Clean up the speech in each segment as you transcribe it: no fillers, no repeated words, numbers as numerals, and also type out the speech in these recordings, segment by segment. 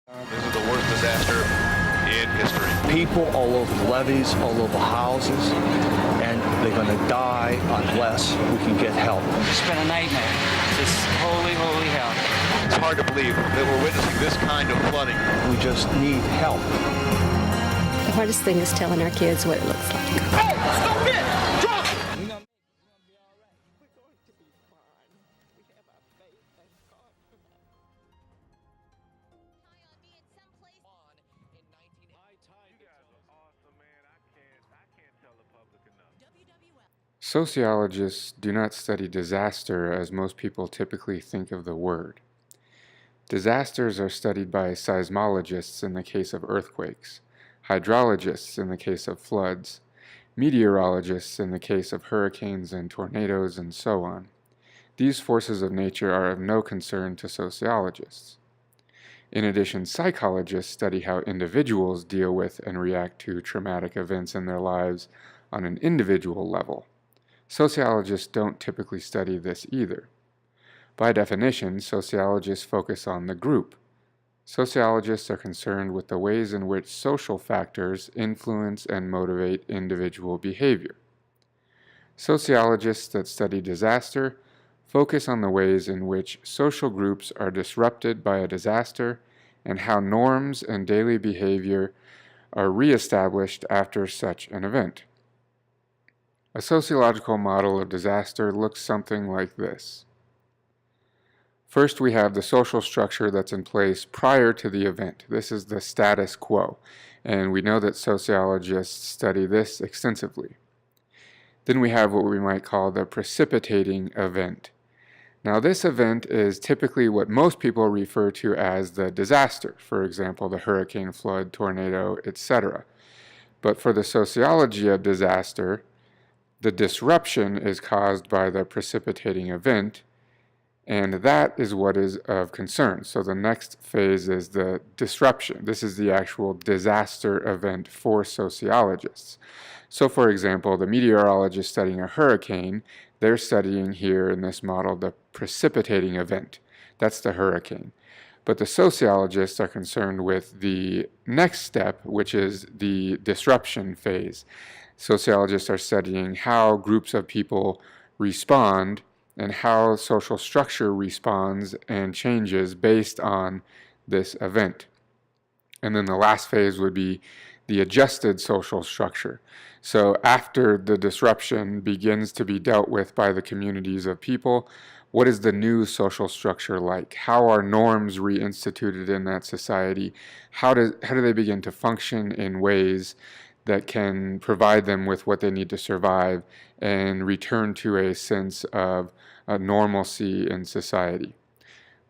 This is the worst disaster in history. People all over the levees, all over houses, and they're going to die unless we can get help. It's been a nightmare. Just holy, holy hell. It's hard to believe that we're witnessing this kind of flooding. We just need help. The hardest thing is telling our kids what it looks like. Hey, stop it! Drop it! We're going to be all right. We're going to be fine. We have our faith and God for that. Sociologists do not study disaster as most people typically think of the word. Disasters are studied by seismologists in the case of earthquakes, hydrologists in the case of floods, meteorologists in the case of hurricanes and tornadoes, and so on. These forces of nature are of no concern to sociologists. In addition, psychologists study how individuals deal with and react to traumatic events in their lives on an individual level. Sociologists don't typically study this either. By definition, sociologists focus on the group. Sociologists are concerned with the ways in which social factors influence and motivate individual behavior. Sociologists that study disaster focus on the ways in which social groups are disrupted by a disaster and how norms and daily behavior are reestablished after such an event. A sociological model of disaster looks something like this. First, we have the social structure that's in place prior to the event. This is the status quo, and we know that sociologists study this extensively. Then we have what we might call the precipitating event. Now, this event is typically what most people refer to as the disaster, for example, the hurricane, flood, tornado, etc. But for the sociology of disaster, the disruption is caused by the precipitating event, and that is what is of concern. So the next phase is the disruption. This is the actual disaster event for sociologists. So for example, the meteorologist studying a hurricane, they're studying here in this model the precipitating event. That's the hurricane. But the sociologists are concerned with the next step, which is the disruption phase. Sociologists are studying how groups of people respond and how social structure responds and changes based on this event. And then the last phase would be the adjusted social structure. So after the disruption begins to be dealt with by the communities of people, what is the new social structure like? How are norms reinstituted in that society? How do they begin to function in ways that can provide them with what they need to survive and return to a sense of normalcy in society?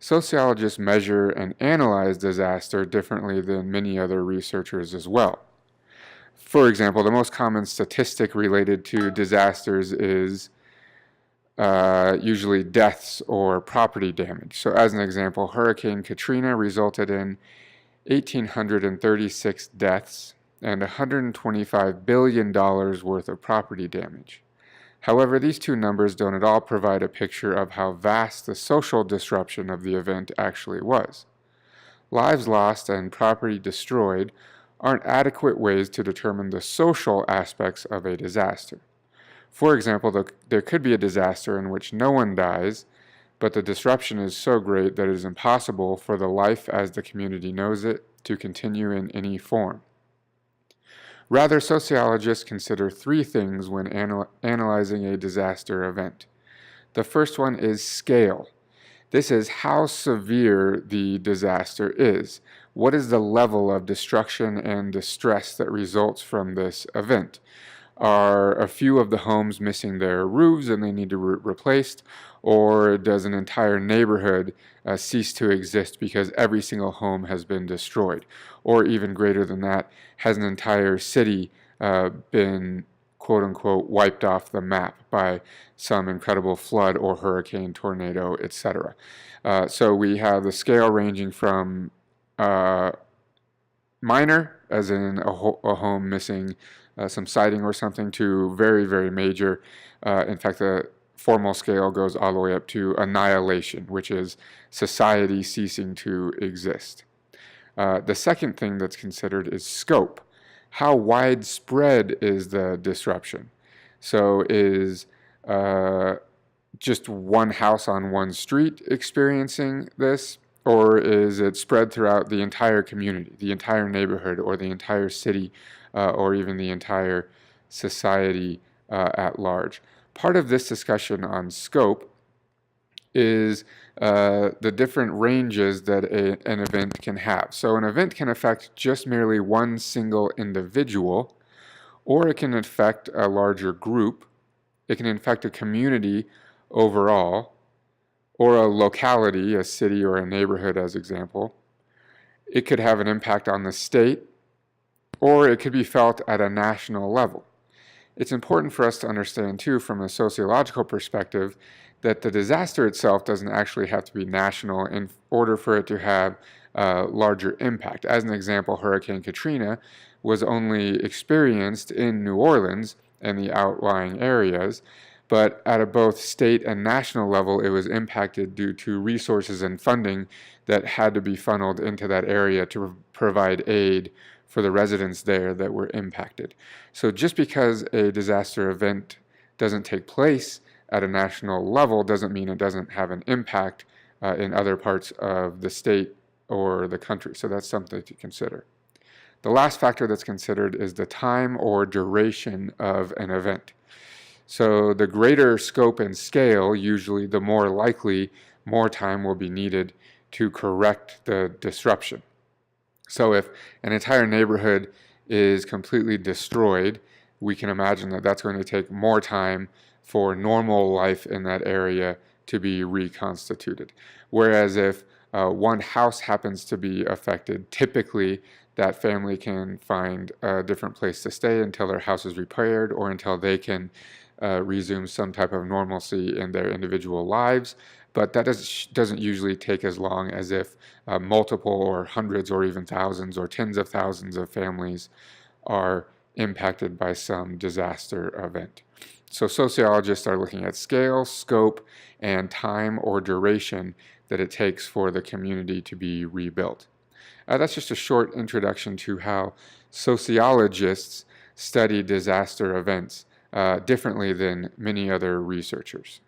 Sociologists measure and analyze disaster differently than many other researchers as well. For example, the most common statistic related to disasters is usually deaths or property damage. So as an example, Hurricane Katrina resulted in 1,836 deaths and $125 billion worth of property damage. However, these two numbers don't at all provide a picture of how vast the social disruption of the event actually was. Lives lost and property destroyed aren't adequate ways to determine the social aspects of a disaster. For example, there could be a disaster in which no one dies, but the disruption is so great that it is impossible for the life as the community knows it to continue in any form. Rather, sociologists consider three things when analyzing a disaster event. The first one is scale. This is how severe the disaster is. What is the level of destruction and distress that results from this event? Are a few of the homes missing their roofs and they need to be replaced? Or does an entire neighborhood cease to exist because every single home has been destroyed? Or even greater than that, has an entire city been quote-unquote wiped off the map by some incredible flood or hurricane, tornado, etc. So we have the scale ranging from minor, as in a home missing some siding or something, to very, very major. In fact, the formal scale goes all the way up to annihilation, which is society ceasing to exist. The second thing that's considered is scope. How widespread is the disruption? So is just one house on one street experiencing this, or is it spread throughout the entire community, the entire neighborhood, or the entire city, or even the entire society at large? Part of this discussion on scope is the different ranges that an event can have. So an event can affect just merely one single individual, or it can affect a larger group. It can affect a community overall, or a locality, a city or a neighborhood as example. It could have an impact on the state, or it could be felt at a national level. It's important for us to understand too, from a sociological perspective, that the disaster itself doesn't actually have to be national in order for it to have a larger impact. As an example, Hurricane Katrina was only experienced in New Orleans and the outlying areas, but at a both state and national level, it was impacted due to resources and funding that had to be funneled into that area to provide aid for the residents there that were impacted. So just because a disaster event doesn't take place at a national level doesn't mean it doesn't have an impact in other parts of the state or the country. So that's something to consider. The last factor that's considered is the time or duration of an event. So the greater scope and scale, usually the more likely more time will be needed to correct the disruption. So if an entire neighborhood is completely destroyed, we can imagine that that's going to take more time for normal life in that area to be reconstituted. Whereas if one house happens to be affected, typically that family can find a different place to stay until their house is repaired or until they can resume some type of normalcy in their individual lives. But that doesn't usually take as long as if multiple or hundreds or even thousands or tens of thousands of families are impacted by some disaster event. So sociologists are looking at scale, scope, and time or duration that it takes for the community to be rebuilt. That's just a short introduction to how sociologists study disaster events differently than many other researchers.